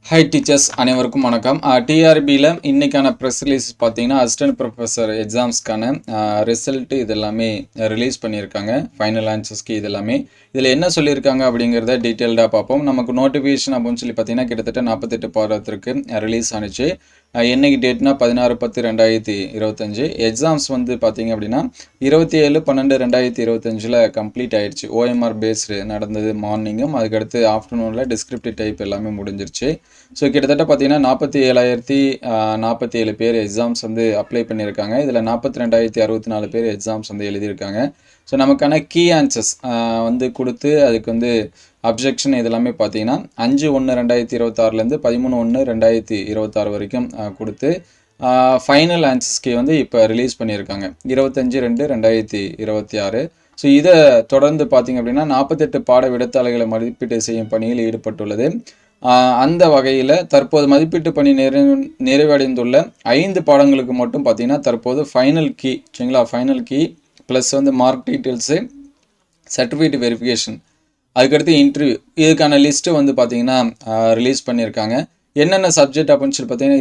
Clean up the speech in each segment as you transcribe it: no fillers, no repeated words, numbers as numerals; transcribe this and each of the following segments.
Hi teachers அனைவருக்கும் வணக்கம். டிஆர்பியில் இன்றைக்கான ப்ரெஸ் ரிலீஸ் பார்த்தீங்கன்னா அசிஸ்டன்ட் ப்ரொஃபஸர் எக்ஸாம்ஸ்க்கான ரிசல்ட்டு இதெல்லாமே ரிலீஸ் பண்ணியிருக்காங்க. ஃபைனல் ஆன்சர்ஸ்க்கு இதெல்லாமே இதில் என்ன சொல்லியிருக்காங்க அப்படிங்கிறத டீட்டெயில்டாக பார்ப்போம். நமக்கு நோட்டிஃபிகேஷன் அப்படின்னு சொல்லி பார்த்தீங்கன்னா கிட்டத்தட்ட 48 பாடத்திற்கு ரிலீஸ் ஆனிச்சு. என்னைக்கு டேட்னா 16/10/2025. எக்ஸாம்ஸ் வந்து பார்த்தீங்க அப்படின்னா 27/12/2025 கம்ப்ளீட் ஆயிடுச்சு. ஓஎம்ஆர் பேஸ்டு நடந்தது மார்னிங்கும், அதுக்கடுத்து ஆஃப்டர்நூனில் டிஸ்கிரிப்டிவ் டைப் எல்லாமே முடிஞ்சிருச்சு. ஸோ கிட்டத்தட்ட பார்த்தீங்கன்னா 47,047 பேர் எக்ஸாம்ஸ் வந்து அப்ளை பண்ணியிருக்காங்க. இதில் 42,064 பேர் எக்ஸாம்ஸ் வந்து எழுதியிருக்காங்க. ஸோ நமக்கான கீ ஆன்சர்ஸ் வந்து கொடுத்து அதுக்கு வந்து அப்ஜெக்ஷன் இதெல்லாமே பார்த்தீங்கன்னா 5/1/2026 13/1/2026 வரைக்கும் கொடுத்து ஃபைனல் ஆன்சர்ஸ்க்கு வந்து இப்போ ரிலீஸ் பண்ணியிருக்காங்க 25/2/2026. ஸோ இதை தொடர்ந்து பார்த்தீங்க அப்படின்னா 48 பாட விடத்தாளைகளை மதிப்பீடு செய்யும் பணியில் ஈடுபட்டுள்ளது. அந்த வகையில் தற்போது மதிப்பீட்டு பணி நிறைவடைந்துள்ள 5 பாடங்களுக்கு மட்டும் பார்த்தீங்கன்னா தற்போது ஃபைனல் கீ சரிங்களா, ஃபைனல் கீ ப்ளஸ் வந்து மார்க் டீட்டெயில்ஸு, சர்டிஃபிகேட் வெரிஃபிகேஷன், அதுக்கடுத்து இன்டர்வியூ, இதுக்கான லிஸ்ட்டு வந்து பார்த்தீங்கன்னா ரிலீஸ் பண்ணியிருக்காங்க. என்னென்ன சப்ஜெக்ட் அப்படின்னு சொல்லி பார்த்தீங்கன்னா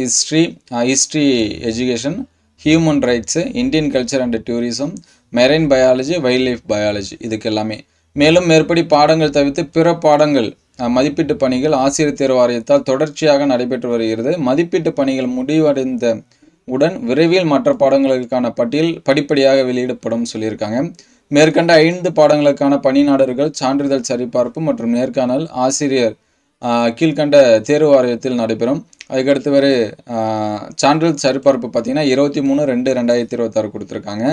history education, human rights, Indian culture and tourism, marine biology, wild life biology, இதுக்கு எல்லாமே. மேலும் மேற்படி பாடங்கள் தவிர்த்து பிற பாடங்கள் மதிப்பீட்டு பணிகள் ஆசிரியர் தேர்வு வாரியத்தால் தொடர்ச்சியாக நடைபெற்று வருகிறது. மதிப்பீட்டு பணிகள் முடிவடைந்த உடன் விரைவில் மற்ற பாடங்களுக்கான பட்டியல் படிப்படியாக வெளியிடப்படும் சொல்லியிருக்காங்க. மேற்கண்ட 5 பாடங்களுக்கான பணி நாடர்கள், சான்றிதழ் சரிபார்ப்பு மற்றும் நேர்காணல் ஆசிரியர் கீழ்கண்ட தேர்வு வாரியத்தில் நடைபெறும். அதுக்கடுத்து வரை சான்றிதழ் சரிபார்ப்பு பார்த்தீங்கன்னா 23/2/2026 கொடுத்துருக்காங்க.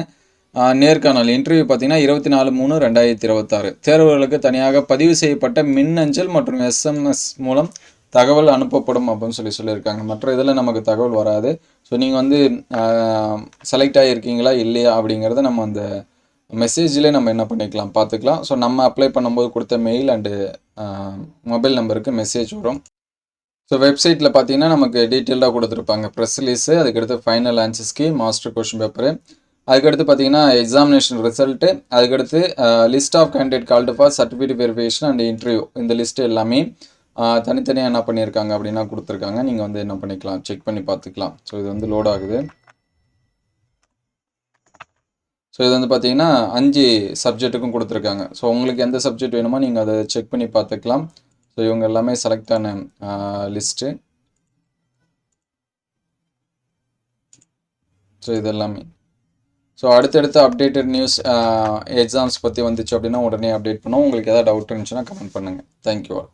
நேர்காணல் இன்டர்வியூ பார்த்தீங்கன்னா 24/3/2026. தேர்வுகளுக்கு தனியாக பதிவு செய்யப்பட்ட மின்னஞ்சல் மற்றும் SMS மூலம் தகவல் அனுப்பப்படும் அப்படின்னு சொல்லியிருக்காங்க. மற்ற இதில் நமக்கு தகவல் வராது. ஸோ நீங்கள் வந்து செலக்ட் ஆகியிருக்கீங்களா இல்லையா அப்படிங்கிறத நம்ம அந்த மெசேஜ்லேயே நம்ம என்ன பண்ணிக்கலாம் பார்த்துக்கலாம். ஸோ நம்ம அப்ளை பண்ணும்போது கொடுத்த மெயில் அண்டு மொபைல் நம்பருக்கு மெசேஜ் வரும். ஸோ வெப்சைட்டில் பார்த்தீங்கன்னா நமக்கு டீட்டெயில்டாக கொடுத்துருப்பாங்க. ப்ரெஸ் ரிலீஸு, அதுக்கடுத்து ஃபைனல் ஆன்சர்ஸ்க்கு, மாஸ்டர் கொஷின் பேப்பரு, அதுக்கடுத்து பார்த்தீங்கன்னா எக்ஸாமினேஷன் ரிசல்ட்டு, அதுக்கடுத்து list of candidate called for certificate verification and interview, இந்த லிஸ்ட்டு எல்லாமே தனித்தனியாக என்ன பண்ணியிருக்காங்க அப்படின்னா கொடுத்துருக்காங்க. நீங்கள் வந்து என்ன பண்ணிக்கலாம், செக் பண்ணி பார்த்துக்கலாம். ஸோ இது வந்து லோட் ஆகுது. ஸோ இது வந்து பார்த்தீங்கன்னா 5 சப்ஜெக்ட்டுக்கும் கொடுத்துருக்காங்க. ஸோ உங்களுக்கு எந்த சப்ஜெக்ட் வேணுமோ நீங்கள் அதை செக் பண்ணி பார்த்துக்கலாம். ஸோ இவங்க எல்லாமே செலக்ட் ஆன லிஸ்ட்டு. ஸோ இது எல்லாமே. ஸோ அடுத்தடுத்த அப்டேட்டட் நியூஸ் எக்ஸாம்ஸ் பற்றி வந்துச்சு அப்படின்னா உடனே அப்டேட் பண்ணுவோம். உங்களுக்கு எதாவது டவுட் இருந்துச்சுன்னா கமெண்ட் பண்ணுங்கள். Thank you all.